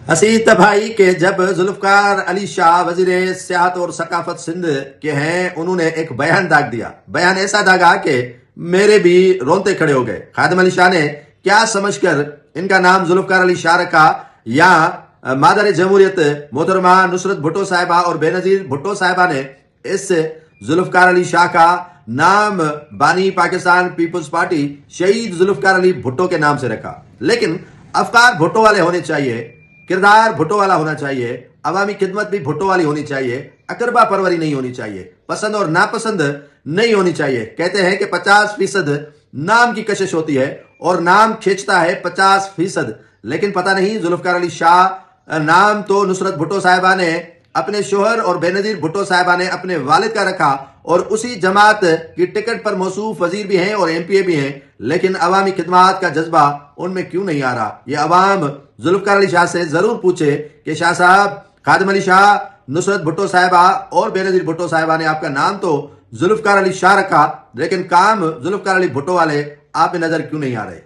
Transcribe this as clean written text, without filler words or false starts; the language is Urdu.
حسیت بھائی کہ جب ذوالفقار علی شاہ وزیر سیاحت اور ثقافت سندھ کے ہیں، انہوں نے ایک بیان داغ دیا. بیان ایسا داغا کہ میرے بھی رونتے کھڑے ہو گئے. خادم علی شاہ نے کیا سمجھ کر ان کا نام ذوالفقار علی شاہ رکھا، یا مادر جمہوریت محترمہ نصرت بھٹو صاحبہ اور بے نظیر بھٹو صاحبہ نے اس ذوالفقار علی شاہ کا نام بانی پاکستان پیپلز پارٹی شہید ذوالفقار علی بھٹو کے نام سے رکھا. لیکن افکار بھٹو والے ہونے چاہیے، کردار بھٹو والا ہونا چاہیے، عوامی خدمت بھی بھٹو والی ہونی چاہیے، اقربا پروری نہیں ہونی چاہیے، پسند اور ناپسند نہیں ہونی چاہیے. کہتے ہیں کہ 50% نام کی کشش ہوتی ہے اور نام کھینچتا ہے 50%. لیکن پتہ نہیں ذوالفقار علی شاہ نام تو نصرت بھٹو صاحبہ نے اپنے شوہر اور بے نظیر بھٹو صاحبہ نے اپنے والد کا رکھا، اور اسی جماعت کی ٹکٹ پر موصوف وزیر بھی ہیں اور MP بھی ہیں. لیکن عوامی خدمات کا جذبہ ان میں کیوں نہیں آ رہا؟ یہ عوام ذوالفقار علی شاہ سے ضرور پوچھے کہ شاہ صاحب، خادم علی شاہ، نصرت بھٹو صاحبہ اور بے نظیر بھٹو صاحبہ نے آپ کا نام تو ذوالفقار علی شاہ رکھا، لیکن کام ذوالفقار علی بھٹو والے آپ میں نظر کیوں نہیں آ رہے؟